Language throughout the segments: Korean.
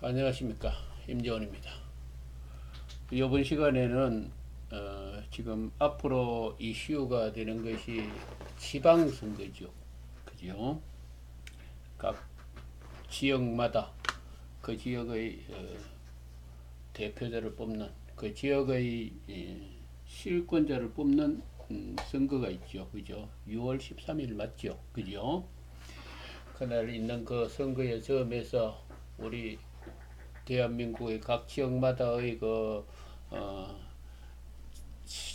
안녕하십니까, 임재원입니다. 이번 시간에는 지금 앞으로 이슈가 되는 것이 지방선거죠. 그죠? 각 지역마다 그 지역의 대표자를 뽑는, 그 지역의 실권자를 뽑는 선거가 있죠. 그죠? 6월 13일 맞죠? 그죠? 그날 있는 그 선거의 점에서 우리 대한민국의 각 지역마다의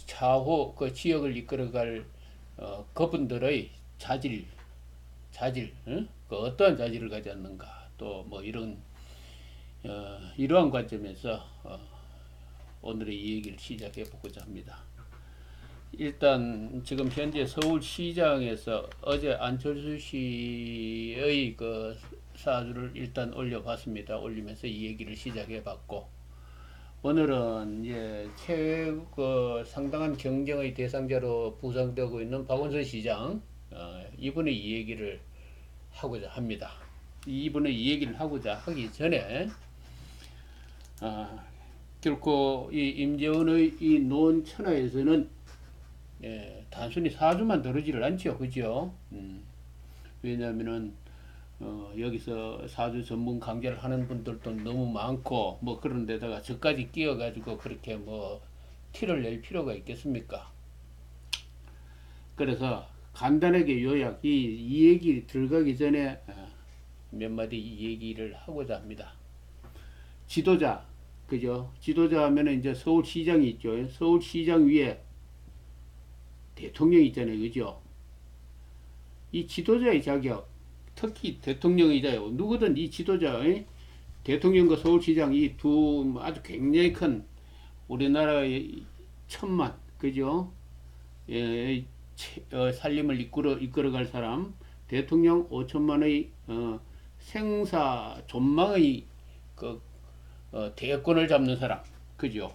차후 그 지역을 이끌어갈 그분들의 자질, 그 어떠한 자질을 가졌는가, 또 뭐 이러한 관점에서 오늘의 이 얘기를 시작해 보고자 합니다. 일단 지금 현재 서울시장에서 어제 안철수 씨의 그 사주를 일단 올려봤습니다. 올리면서 이 얘기를 시작해봤고, 오늘은 이제 상당한 경쟁의 대상자로 부상되고 있는 박원순 시장, 이분의 이 얘기를 하고자 합니다. 이분의 이 얘기를 하고자 하기 전에 결코 이 임재원의 이 논천하에서는 단순히 사주만 다루지를 않죠. 그죠? 왜냐하면은 여기서 사주 전문 강좌를 하는 분들도 너무 많고, 뭐 그런 데다가 저까지 끼어가지고 그렇게 뭐 티를 낼 필요가 있겠습니까? 그래서 간단하게 요약, 이 얘기 들어가기 전에 몇 마디 이 얘기를 하고자 합니다. 지도자, 그죠? 지도자 하면은 이제 서울시장이 있죠. 서울시장 위에 대통령이 있잖아요. 그죠? 이 지도자의 자격, 특히 대통령이자요. 누구든 이 지도자, 대통령과 서울시장 이 두 아주 굉장히 큰 우리나라의 천만, 그죠? 살림을 이끌어갈 사람, 대통령 5천만의 생사 존망의 대권을 잡는 사람, 그죠?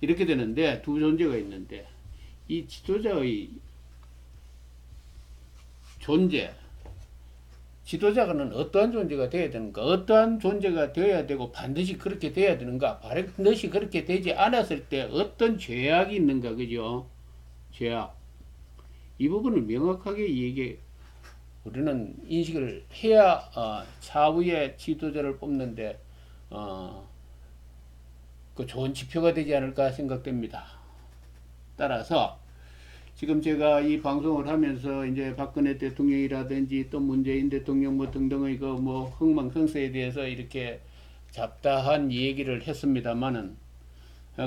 이렇게 되는데 두 존재가 있는데, 이 지도자의 존재, 지도자는 어떠한 존재가 되어야 되는가, 어떠한 존재가 되어야 되고 반드시 그렇게 되어야 되는가, 반드시 그렇게 되지 않았을 때 어떤 죄악이 있는가, 그죠? 죄악, 이 부분을 명확하게 우리는 인식을 해야 차후에 지도자를 뽑는데 그 좋은 지표가 되지 않을까 생각됩니다. 따라서 지금 제가 이 방송을 하면서 이제 박근혜 대통령이라든지 또 문재인 대통령 뭐 등등의 그 뭐 흥망성쇠에 대해서 이렇게 잡다한 얘기를 했습니다만은,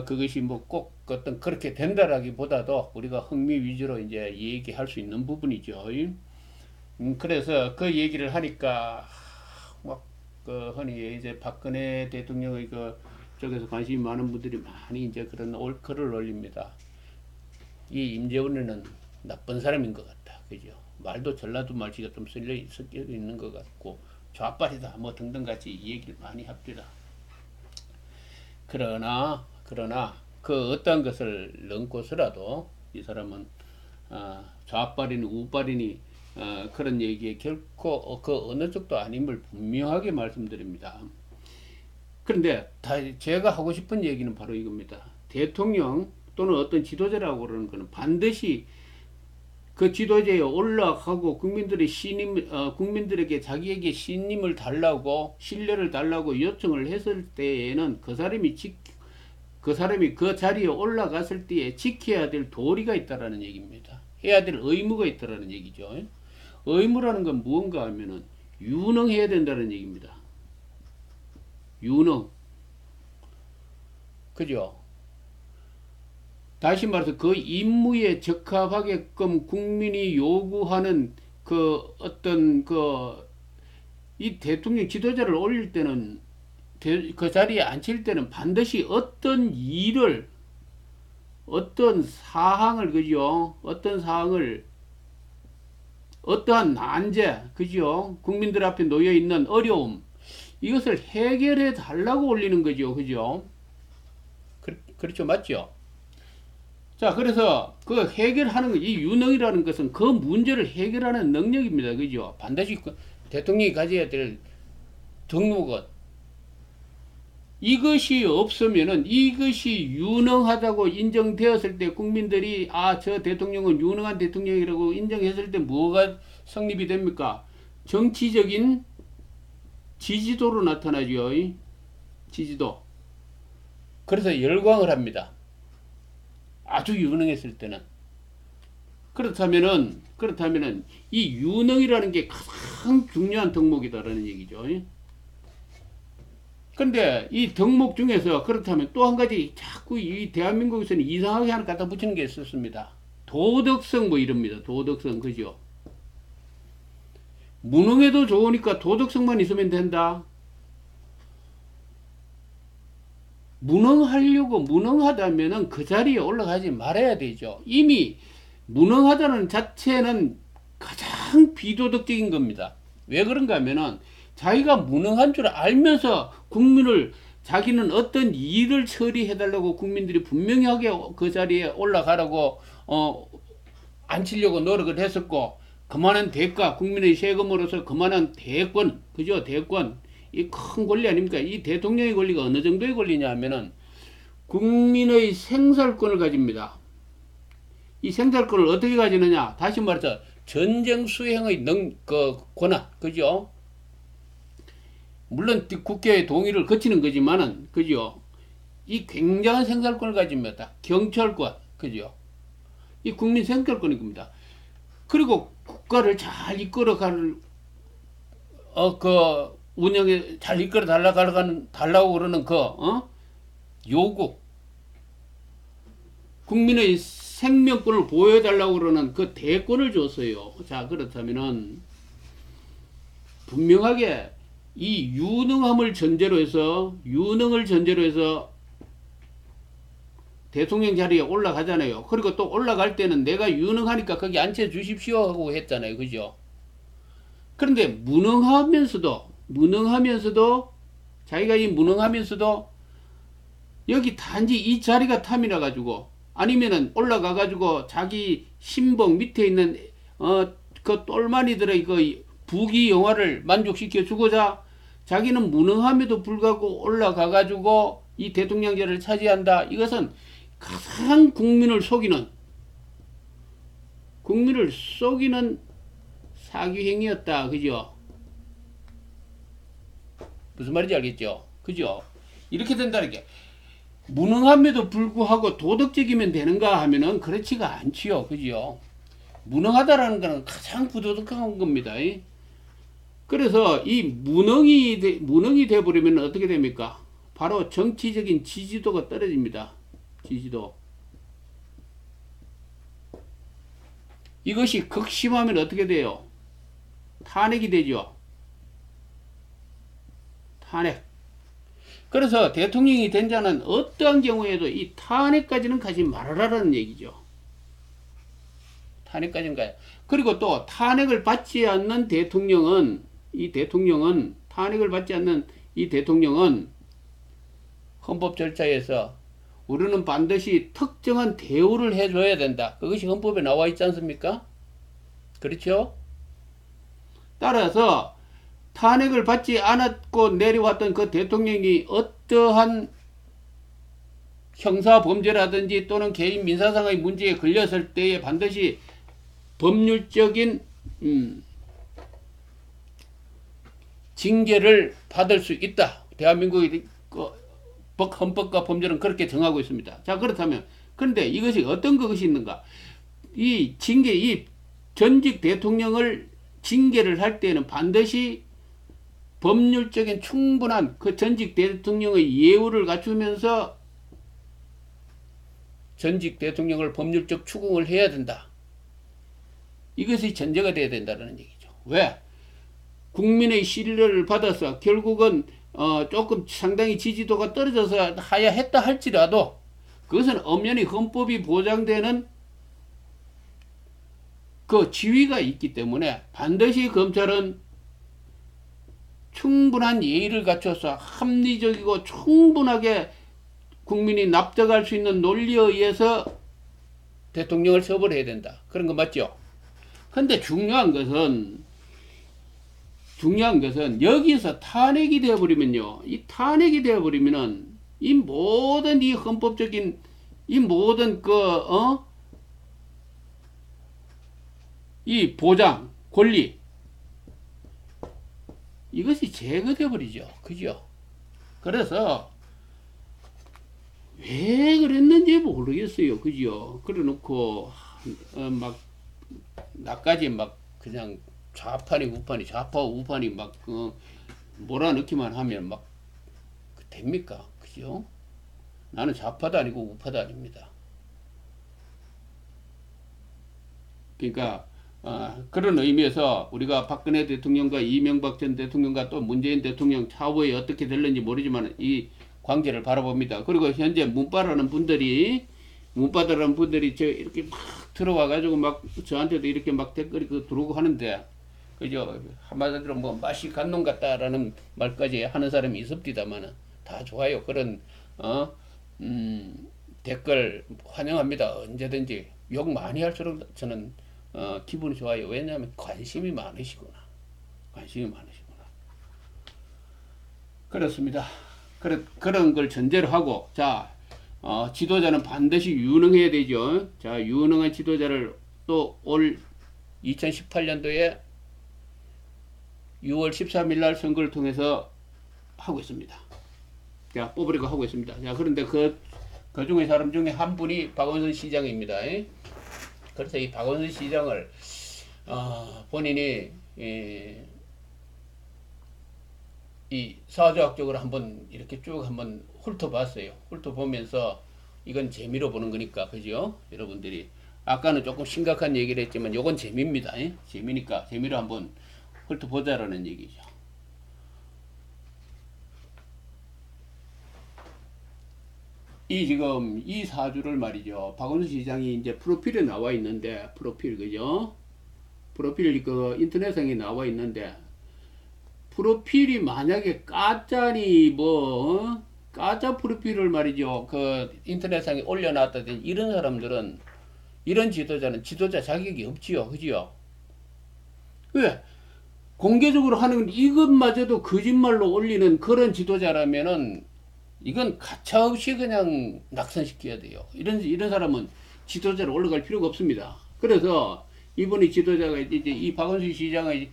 그것이 뭐 꼭 어떤 그렇게 된다라기보다도 우리가 흥미 위주로 이제 얘기할 수 있는 부분이죠. 그래서 그 얘기를 하니까 그 흔히 이제 박근혜 대통령의 그 쪽에서 관심이 많은 분들이 많이 이제 그런 글을 올립니다. 이 임재원은 나쁜 사람인 것 같다. 그죠? 말도 전라도 말씨가 좀 섞여 있는 것 같고, 좌빨이다. 뭐 등등 같이 얘기를 많이 합니다. 그러나, 그 어떤 것을 넘고서라도 이 사람은, 좌빨이니 우빨이니, 그런 얘기에 결코 그 어느 쪽도 아님을 분명하게 말씀드립니다. 그런데 제가 하고 싶은 얘기는 바로 이겁니다. 대통령 또는 어떤 지도자라고 그러는 것은 반드시 그 지도자에 올라가고 국민들에게 자기에게 신임을 달라고, 신뢰를 달라고 요청을 했을 때에는 그 사람이 그 자리에 올라갔을 때에 지켜야 될 도리가 있다라는 얘기입니다. 해야 될 의무가 있다라는 얘기죠. 의무라는 건 무언가 하면은 유능해야 된다는 얘기입니다. 유능. 그죠? 다시 말해서 그 임무에 적합하게끔 국민이 요구하는 그 어떤 이 대통령 지도자를 올릴 때는, 그 자리에 앉힐 때는 반드시 어떤 일을, 어떤 사항을, 그죠? 어떠한 난제, 그죠? 국민들 앞에 놓여 있는 어려움, 이것을 해결해 달라고 올리는 거죠. 그죠? 그렇죠. 맞죠? 자, 그래서 그 해결하는 거, 이 유능이라는 것은 그 문제를 해결하는 능력입니다. 그죠? 반드시 대통령이 가져야 될 덕목은 이것이 없으면은 이것이 유능하다고 인정되었을 때 국민들이 아, 저 대통령은 유능한 대통령이라고 인정했을 때 뭐가 성립이 됩니까? 정치적인 지지도로 나타나죠. 지지도. 그래서 열광을 합니다. 아주 유능했을 때는. 그렇다면은 이 유능이라는 게 가장 중요한 덕목이다라는 얘기죠. 근데 이 덕목 중에서 그렇다면 또 한 가지 자꾸 이 대한민국에서는 이상하게 하나 갖다 붙이는 게 있었습니다. 도덕성 뭐 이럽니다. 도덕성, 그죠? 무능해도 좋으니까 도덕성만 있으면 된다. 무능하다면은 그 자리에 올라가지 말아야 되죠. 이미 무능하다는 자체는 가장 비도덕적인 겁니다. 왜 그런가 하면은 자기가 무능한 줄 알면서 국민을 자기는 어떤 일을 처리해달라고 국민들이 분명하게 그 자리에 올라가라고 앉히려고 노력을 했었고 그만한 대가 국민의 세금으로서 그만한 대권 그죠 대권 이 큰 권리 아닙니까? 이 대통령의 권리가 어느 정도의 권리냐 하면은 국민의 생살권을 가집니다. 이 생살권을 어떻게 가지느냐? 다시 말해서 전쟁 수행의 권한 그죠? 물론 국회의 동의를 거치는 거지만은 그죠? 이 굉장한 생살권을 가집니다. 경찰권 그죠? 이 국민 생살권인 겁니다. 그리고 국가를 잘 이끌어갈 운영에 잘 이끌어 달라고 그러는 요구 국민의 생명권을 보호해달라고 그러는 그 대권을 줬어요. 자 그렇다면은 분명하게 이 유능을 전제로 해서 대통령 자리에 올라가잖아요. 그리고 또 올라갈 때는 내가 유능하니까 거기 앉혀 주십시오 하고 했잖아요. 그죠? 그런데 무능하면서도 자기가 이 무능하면서도 여기 단지 이 자리가 탐이라 가지고 아니면은 올라가 가지고 자기 신봉 밑에 있는 그 똘마니들의 그 부귀 영화를 만족시켜 주고자 자기는 무능함에도 불구하고 올라가 가지고 이 대통령 자리를 차지한다. 이것은 가장 국민을 속이는 사기 행위였다. 그죠? 무슨 말인지 알겠죠? 그죠? 이렇게 된다는 게 무능함에도 불구하고 도덕적이면 되는가 하면은 그렇지가 않지요. 그죠? 무능하다라는 것은 가장 부도덕한 겁니다. 그래서 이 무능이 돼버리면 어떻게 됩니까? 바로 정치적인 지지도가 떨어집니다. 지지도. 이것이 극심하면 어떻게 돼요? 탄핵이 되죠. 탄핵. 그래서 대통령이 된 자는 어떠한 경우에도 이 탄핵까지는 가지 말아라라는 얘기죠. 탄핵까지는 가요. 그리고 또 탄핵을 받지 않는 대통령은 헌법 절차에서 우리는 반드시 특정한 대우를 해줘야 된다. 그것이 헌법에 나와 있지 않습니까? 그렇죠? 따라서 탄핵을 받지 않았고 내려왔던 그 대통령이 어떠한 형사범죄라든지 또는 개인 민사상의 문제에 걸렸을 때에 반드시 법률적인 징계를 받을 수 있다. 대한민국의 헌법과 법률은 그렇게 정하고 있습니다. 자 그렇다면 그런데 이것이 어떤 것이 있는가? 이 전직 대통령을 징계를 할 때는 반드시 법률적인 충분한 그 전직 대통령의 예우를 갖추면서 전직 대통령을 법률적 추궁을 해야 된다. 이것이 전제가 돼야 된다는 얘기죠. 왜? 국민의 신뢰를 받아서 결국은 조금 상당히 지지도가 떨어져서 하야 했다 할지라도 그것은 엄연히 헌법이 보장되는 그 지위가 있기 때문에 반드시 검찰은 충분한 예의를 갖춰서 합리적이고 충분하게 국민이 납득할 수 있는 논리에 의해서 대통령을 처벌해야 된다. 그런 거 맞죠? 근데 중요한 것은 중요한 것은 여기서 탄핵이 되어버리면요. 이 탄핵이 되어버리면은 이 모든 이 헌법적인 이 모든 이 보장, 권리 이것이 제거되어 버리죠. 그죠? 그래서 왜 그랬는지 모르겠어요. 그죠? 그래 놓고 막 나까지 막 그냥 좌판이 우판이 좌파 우판이 막 몰아넣기만 하면 막 됩니까? 그죠? 나는 좌파도 아니고 우파도 아닙니다. 그러니까 그런 의미에서 우리가 박근혜 대통령과 이명박 전 대통령과 또 문재인 대통령 차후에 어떻게 될는지 모르지만 이 관계를 바라봅니다. 그리고 현재 문바라는 분들이 저 이렇게 막 들어와 가지고 막 저한테도 이렇게 막 댓글이 들어오고 하는데 그죠? 한마디로 뭐 맛이 간 놈 같다라는 말까지 하는 사람이 있습니다만은 다 좋아요. 그런 댓글 환영합니다. 언제든지 욕 많이 할수록 저는 기분이 좋아요. 왜냐하면 관심이 많으시구나. 관심이 많으시구나. 그렇습니다. 그런 걸 전제로 하고, 자, 지도자는 반드시 유능해야 되죠. 자, 유능한 지도자를 또 올 2018년도에 6월 13일 날 선거를 통해서 하고 있습니다. 자, 뽑으려고 하고 있습니다. 자, 그런데 그 중에 사람 중에 한 분이 박원순 시장입니다. 그래서 이 박원순 시장을 본인이 이 사주학적으로 한번 이렇게 쭉 한번 훑어봤어요. 훑어보면서 이건 재미로 보는 거니까 그죠? 여러분들이 아까는 조금 심각한 얘기를 했지만 이건 재미입니다. 재미니까 재미로 한번 훑어보자라는 얘기죠. 지금 이 사주를 말이죠. 박원순 시장이 이제 프로필에 나와 있는데, 프로필, 그죠? 프로필 인터넷상에 나와 있는데, 프로필이 만약에 가짜니 가짜 프로필을 말이죠. 인터넷상에 올려놨다든지 이런 사람들은, 이런 지도자는 지도자 자격이 없지요. 그지요? 왜? 공개적으로 하는 이것마저도 거짓말로 올리는 그런 지도자라면은 이건 가차없이 그냥 낙선시켜야 돼요. 이런 사람은 지도자로 올라갈 필요가 없습니다. 그래서 이분이 지도자가 이제 이 박원순 시장의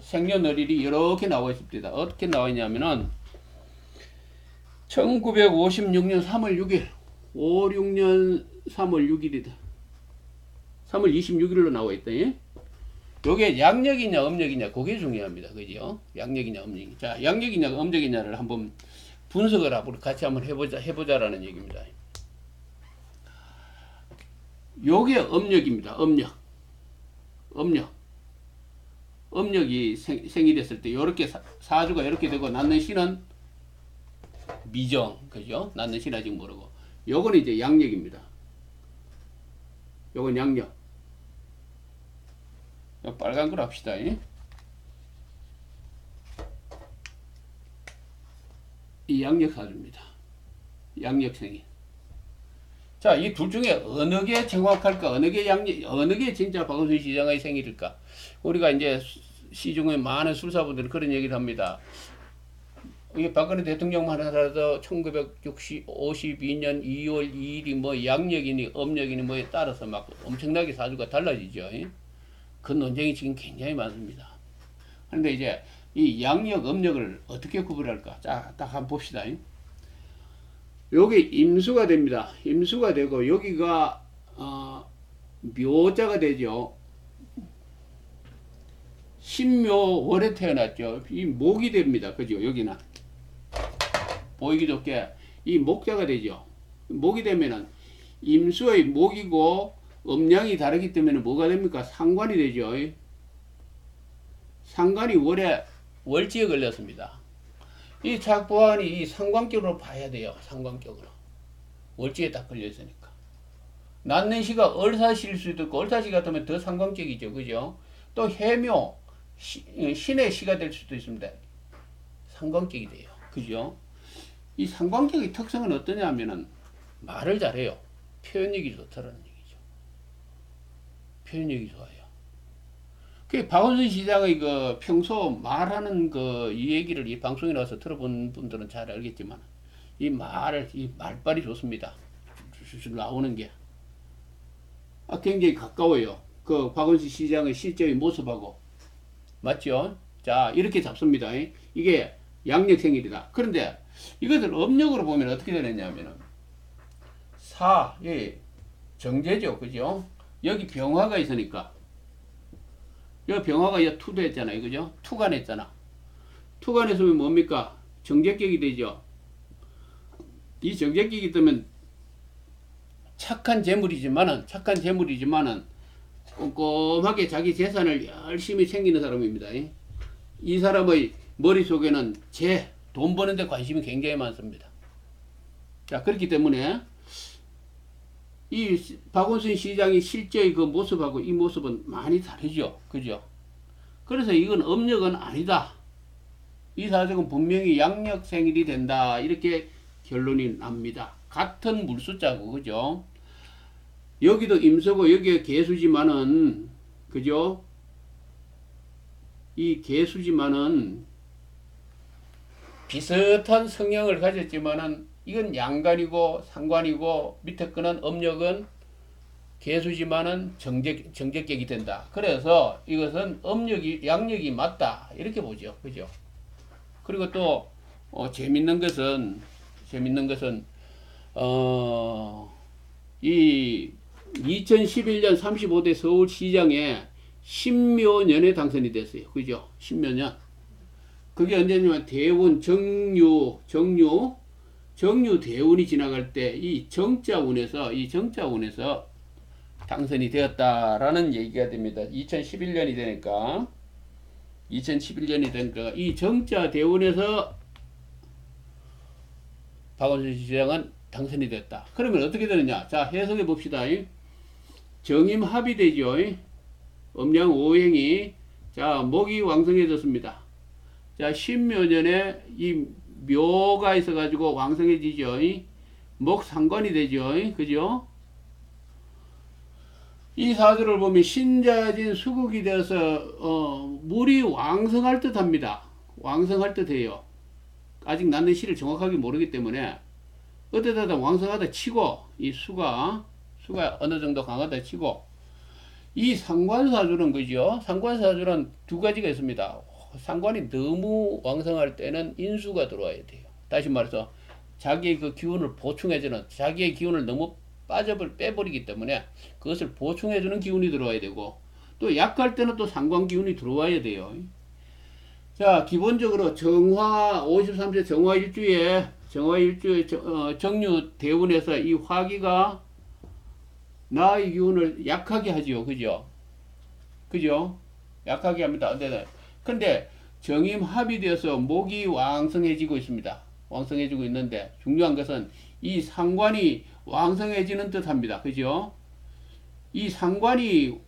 생년월일이 이렇게 나와 있습니다. 어떻게 나와 있냐면은 1956년 3월 6일 56년 3월 6일이다. 3월 26일로 나와 있다. 요게 양력이냐 음력이냐 그게 중요합니다. 그죠? 양력이냐 음력이냐. 자, 양력이냐 음력이냐를 한번 분석을 같이 한번 해보자라는 얘기입니다. 요게 음력입니다. 음력이 생일했을 때 요렇게 사주가 이렇게 되고 낳는 시는 미정, 그죠? 낳는 시는 아직 모르고. 요건 이제 양력입니다. 요건 양력. 빨간 걸 합시다. 이 양력 사주입니다. 양력 생일. 자, 이 둘 중에 어느 게 정확할까? 어느 게 진짜 박원순 시장의 생일일까? 우리가 이제 시중에 많은 술사분들은 그런 얘기를 합니다. 이게 박근혜 대통령만 하더라도 1952년 2월 2일이 양력이니 음력이니 뭐에 따라서 막 엄청나게 사주가 달라지죠. 그 논쟁이 지금 굉장히 많습니다. 그런데 이제 이 양력, 음력을 어떻게 구분할까? 자, 딱 한번 봅시다. 여기 임수가 됩니다. 임수가 되고 여기가 묘자가 되죠. 신묘월에 태어났죠. 이 목이 됩니다. 그죠? 여기는 보이기 좋게 이 목자가 되죠. 목이 되면은 임수의 목이고 음양이 다르기 때문에 뭐가 됩니까? 상관이 되죠. 상관이 월지에 걸렸습니다. 이 작보안이 이 상관격으로 봐야 돼요. 상관격으로. 월지에 딱 걸려있으니까. 낳는 시가 을사시일 수도 있고, 을사시 같으면 더 상관격이죠. 그죠? 또 해묘, 신의 시가 될 수도 있습니다. 상관격이 돼요. 그죠? 이 상관격의 특성은 어떠냐 하면은, 말을 잘해요. 표현력이 좋다라는 얘기죠. 표현력이 좋아요. 그 박원순 시장의 그 평소 말하는 그 이 얘기를 이 방송에 나와서 들어본 분들은 잘 알겠지만 이 말빨이 좋습니다. 줄 나오는 게 굉장히 가까워요. 그 박원순 시장의 실제의 모습하고 맞죠? 자 이렇게 잡습니다. 이게 양력생일이다. 그런데 이것을 음력으로 보면 어떻게 되느냐면은 정제죠, 그죠? 여기 병화가 있으니까 여기 병화가 이 투도 했잖아요, 그죠? 투간 했잖아. 투간 했으면 뭡니까? 정제격이 되죠. 이 정제격이 되면 착한 재물이지만은 꼼꼼하게 자기 재산을 열심히 챙기는 사람입니다. 이 사람의 머릿속에는 돈 버는 데 관심이 굉장히 많습니다. 자, 그렇기 때문에 이 박원순 시장이 실제의 그 모습하고 이 모습은 많이 다르죠. 그죠? 그래서 이건 음력은 아니다. 이 사주는 분명히 양력생일이 된다. 이렇게 결론이 납니다. 같은 물숫자고, 그죠? 여기도 임수고 여기에 개수지만은, 그죠? 이 개수지만은 비슷한 성향을 가졌지만은 이건 양간이고 상관이고 밑에 거는 음력은 개수지만은 정제격이 된다. 그래서 이것은 양력이 맞다. 이렇게 보죠. 그죠? 그리고 또 재밌는 것은 이 2011년 35대 서울시장에 신묘년에 당선이 됐어요. 그죠? 신묘년. 그게 언제냐면 대운 정유 대운이 지나갈 때 이 정자운에서 당선이 되었다라는 얘기가 됩니다. 2011년이 되니까 이 정자 대운에서 박원순 시장은 당선이 됐다. 그러면 어떻게 되느냐? 자, 해석해 봅시다. 정임합이 되죠. 음양 오행이 자 목이 왕성해졌습니다. 자 신묘년에 이 묘가 있어가지고 왕성해지죠. 목 상관이 되죠. 그죠? 이 사주를 보면 신자진 수국이 되어서 물이 왕성할 듯합니다. 왕성할 듯해요. 아직 낳는 시를 정확하게 모르기 때문에 어떠다 왕성하다 치고 이 수가 어느 정도 강하다 치고 이 상관사주는 그죠? 상관사주는 두 가지가 있습니다. 상관이 너무 왕성할 때는 인수가 들어와야 돼요. 다시 말해서 자기의 그 기운을 보충해주는 자기의 기운을 너무 빼버리기 때문에 그것을 보충해주는 기운이 들어와야 되고 또 약할 때는 또 상관 기운이 들어와야 돼요. 자 기본적으로 정화 53세 정화일주에 정유 대운에서 이 화기가 나의 기운을 약하게 하지요. 그죠? 약하게 합니다. 근데 정임합이 되어서 목이 왕성해지고 있습니다. 왕성해지고 있는데 중요한 것은 이 상관이 왕성해지는 듯 합니다. 그죠? 이 상관이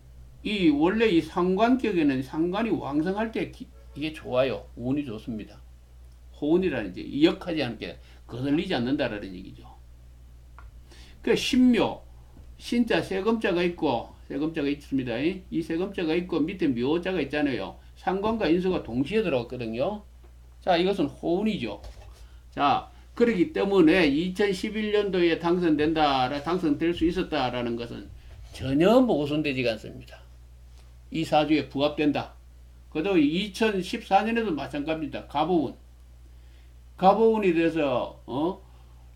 원래 이 상관격에는 상관이 왕성할 때 이게 좋아요. 운이 좋습니다. 호운이라는 이제 이역하지 않게 거슬리지 않는다라는 얘기죠. 그 신묘 신자 세금자가 있습니다. 이 세금자가 있고 밑에 묘자가 있잖아요. 상관과 인수가 동시에 들어갔거든요. 자, 이것은 호운이죠. 자, 그렇기 때문에 2011년도에 당선될 수 있었다라는 것은 전혀 모순되지 않습니다. 이 사주에 부합된다. 그래도 2014년에도 마찬가지입니다. 가보운이 돼서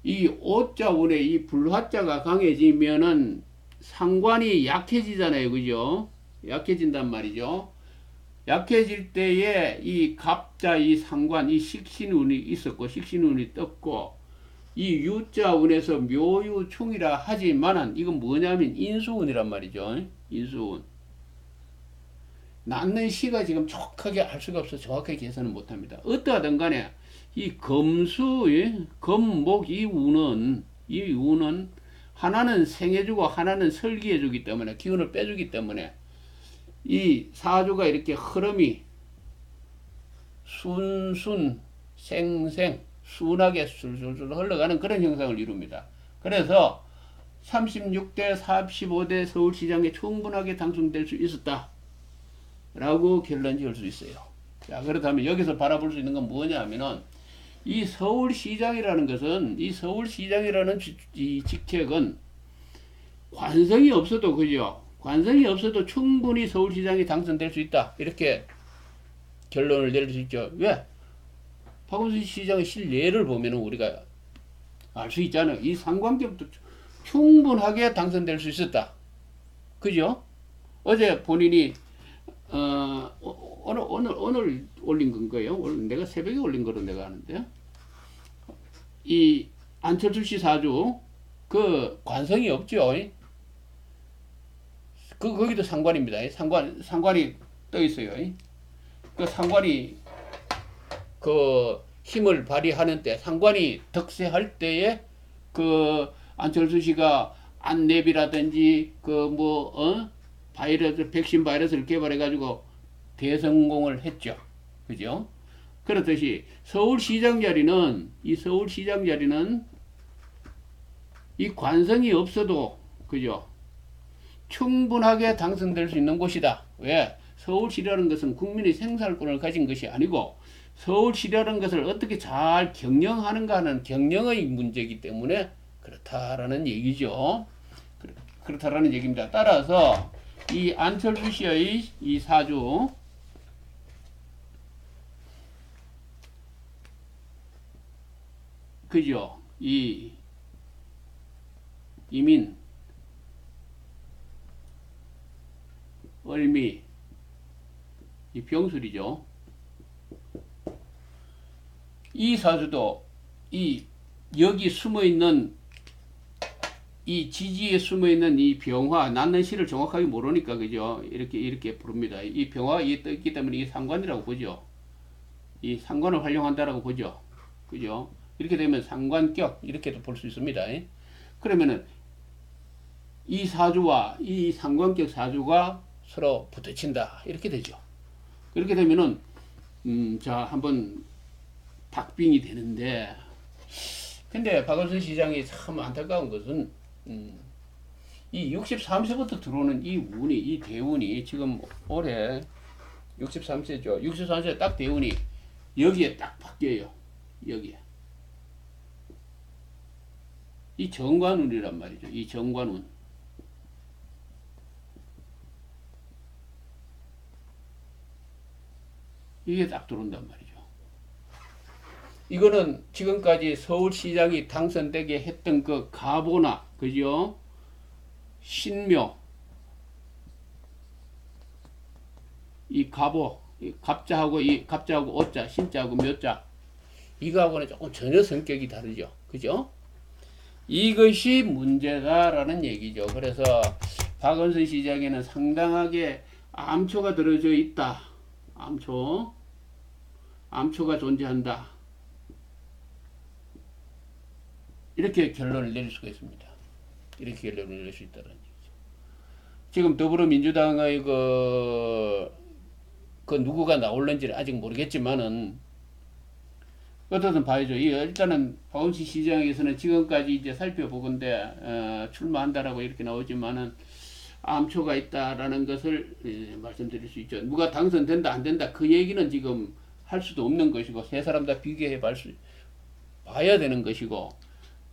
이 오자운에 이 불화자가 강해지면은 상관이 약해지잖아요. 그죠? 약해진단 말이죠. 약해질 때에 이 갑자 이 상관 이 식신운이 있었고 식신운이 떴고 이 유자운에서 묘유충이라 하지만은 이건 뭐냐면 인수운이란 말이죠. 인수운. 낳는 시가 지금 정확하게 알 수가 없어 정확하게 계산을 못합니다. 어떠하든 간에 이 금목 이 운은 하나는 생해주고 하나는 설기해주기 때문에 기운을 빼주기 때문에 이 사주가 이렇게 흐름이 순하게 술술술 흘러가는 그런 형상을 이룹니다. 그래서 36대 45대 서울시장에 충분하게 당선될 수 있었다. 라고 결론 지을 수 있어요. 자, 그렇다면 여기서 바라볼 수 있는 건 뭐냐 하면은 이 서울시장이라는 것은 이 서울시장이라는 이 직책은 관성이 없어도 그죠? 관성이 없어도 충분히 서울시장이 당선될 수 있다. 이렇게 결론을 내릴 수 있죠. 왜? 박원순 시장의 실례를 보면은 우리가 알 수 있잖아요. 이 상관격도 충분하게 당선될 수 있었다. 그죠? 어제 본인이 오늘 올린 건 거예요. 오늘 내가 새벽에 올린 거로 내가 아는데요. 이 안철수 씨 사주 그 관성이 없죠. 거기도 상관입니다. 상관이 떠 있어요. 그 상관이 그 힘을 발휘하는 때, 상관이 득세할 때에 그 안철수 씨가 안내비라든지 백신 바이러스를 개발해 가지고 대성공을 했죠. 그죠? 그렇듯이 서울시장 자리는 이 관성이 없어도 그죠? 충분하게 당선될 수 있는 곳이다. 왜? 서울시라는 것은 국민의 생사권을 가진 것이 아니고 서울시라는 것을 어떻게 잘 경영하는가 하는 경영의 문제이기 때문에 그렇다라는 얘기죠. 그렇다라는 얘기입니다. 따라서 이 안철수 씨의 이 사주 그죠? 이 이민 을미 이 병술이죠. 이 사주도 이 여기 숨어있는 이 지지에 숨어있는 이 병화, 낳는 시를 정확하게 모르니까 그죠? 이렇게 부릅니다. 이 병화가 있기 때문에 이 상관이라고 보죠. 이 상관을 활용한다라고 보죠. 그죠? 이렇게 되면 상관격 이렇게도 볼 수 있습니다. 그러면은 이 사주와 이 상관격 사주가 서로 부딪힌다 이렇게 되죠. 이렇게 되면은 자 한번 박빙이 되는데 근데 박원순 시장이 참 안타까운 것은 이 63세부터 들어오는 이 운이 이 대운이 지금 올해 63세죠. 63세 딱 대운이 여기에 딱 바뀌어요. 여기에 이 정관운이란 말이죠. 이 정관운 이게 딱 들어온단 말이죠. 이거는 지금까지 서울시장이 당선되게 했던 그 가보나 그죠? 신묘 이 가보 이 갑자하고 오자 신자하고 묘자 이거하고는 조금 전혀 성격이 다르죠. 그죠? 이것이 문제다라는 얘기죠. 그래서 박원순 시장에는 상당하게 암초가 들어져 있다. 암초가 존재한다. 이렇게 결론을 내릴 수가 있습니다. 이렇게 결론을 내릴 수 있다는 얘기죠. 지금 더불어민주당의 그 누구가 나올는지는 아직 모르겠지만은 어떻든 봐야죠. 일단은 박원순 시장에서는 지금까지 이제 살펴보건대 출마한다라고 이렇게 나오지만은 암초가 있다라는 것을 말씀드릴 수 있죠. 누가 당선된다 안 된다 그 얘기는 지금 할 수도 없는 것이고 세 사람 다 비교해 봐야 되는 것이고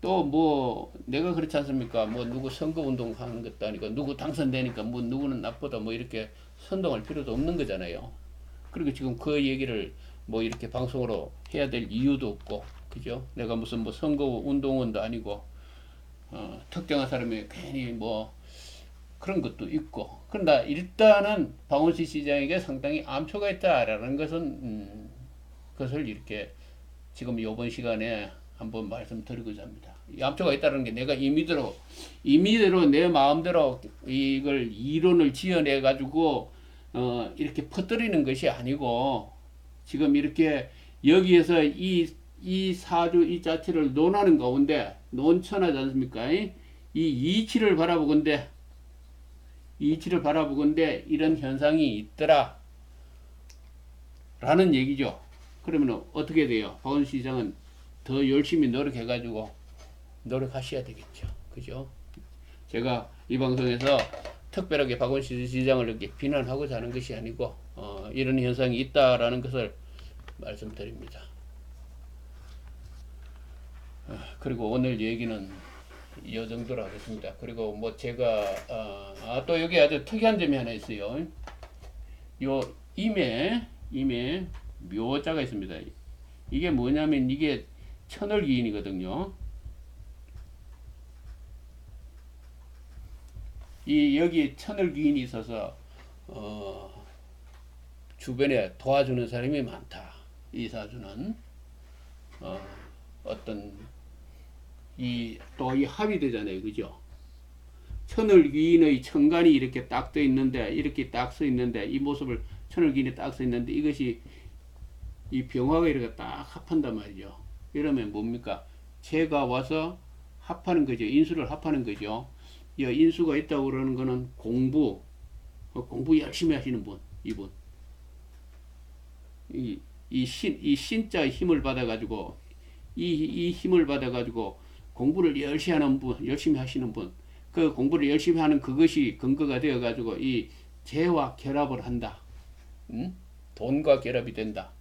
또 뭐 내가 그렇지 않습니까? 뭐 누구 선거 운동 하는 것도 아니고 누구 당선되니까 뭐 누구는 나쁘다 뭐 이렇게 선동할 필요도 없는 거잖아요. 그리고 지금 그 얘기를 뭐 이렇게 방송으로 해야 될 이유도 없고 그죠? 내가 무슨 뭐 선거 운동원도 아니고 특정한 사람이 괜히 뭐 그런 것도 있고 그런데 일단은 박원순 시장에게 상당히 암초가 있다라는 것은 그것을 이렇게 지금 이번 시간에 한번 말씀드리고자 합니다. 이 암초가 있다는 게 내가 임의대로 내 마음대로 이걸 이론을 지어내 가지고 이렇게 퍼뜨리는 것이 아니고 지금 이렇게 여기에서 이 사주 이 자체를 논하는 가운데 논천하지 않습니까? 이 이치를 바라보건대 이런 현상이 있더라 라는 얘기죠. 그러면 어떻게 돼요? 박원순 시장은 더 열심히 노력하셔야 되겠죠. 그죠? 제가 이 방송에서 특별하게 박원순 시장을 이렇게 비난하고자 하는 것이 아니고 이런 현상이 있다라는 것을 말씀드립니다. 그리고 오늘 얘기는 이 정도로 하겠습니다. 그리고 뭐 제가 또 여기 아주 특이한 점이 하나 있어요. 요 임에 묘자가 있습니다. 이게 뭐냐면 이게 천을기인이거든요. 이 여기 천을기인이 있어서 주변에 도와주는 사람이 많다. 이 사주는 어떤 또 이 합이 되잖아요, 그죠? 천을귀인의 천간이 이렇게 딱 떠 있는데, 이렇게 딱 써 있는데, 이 모습을 천을귀인이 딱 써 있는데, 이것이 이 병화가 이렇게 딱 합한단 말이죠. 이러면 뭡니까? 재가 와서 합하는 거죠. 인수를 합하는 거죠. 이 인수가 있다고 그러는 거는 공부 열심히 하시는 분, 이분. 이 신자의 힘을 받아가지고, 이 힘을 받아가지고, 공부를 열심히 하시는 분, 그 공부를 열심히 하는 그것이 근거가 되어가지고, 이 재와 결합을 한다. 돈과 결합이 된다.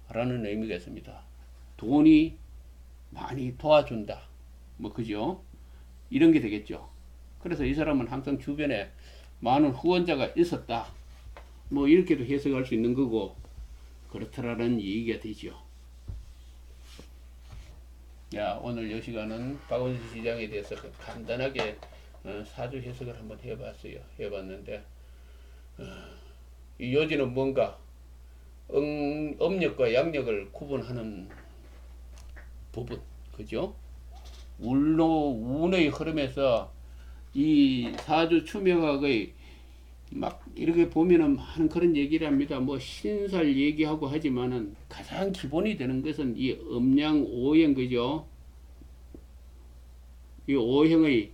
라는 의미가 있습니다. 돈이 많이 도와준다. 뭐, 그죠? 이런 게 되겠죠. 그래서 이 사람은 항상 주변에 많은 후원자가 있었다. 뭐, 이렇게도 해석할 수 있는 거고, 그렇다라는 얘기가 되죠. 오늘 이 시간은 박원순 시장에 대해서 간단하게 사주 해석을 한번 해봤는데, 이 요지는 뭔가 음력과 양력을 구분하는 부분, 그죠? 운의 흐름에서 이 사주 추명학의 막 이렇게 보면은 많은 그런 얘기를 합니다. 뭐 신살 얘기하고 하지만은 가장 기본이 되는 것은 이 음양 오행, 그죠? 이 오행의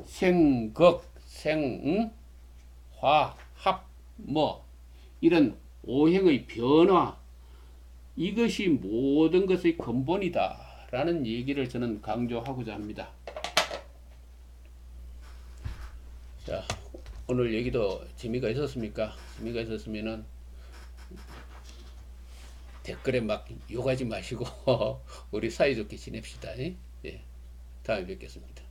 생극, 화, 합, 뭐 이런 오행의 변화, 이것이 모든 것의 근본이다 라는 얘기를 저는 강조하고자 합니다. 자, 오늘 얘기도 재미가 있었습니까? 재미가 있었으면은 댓글에 막 욕하지 마시고 우리 사이좋게 지냅시다. 예, 다음에 뵙겠습니다.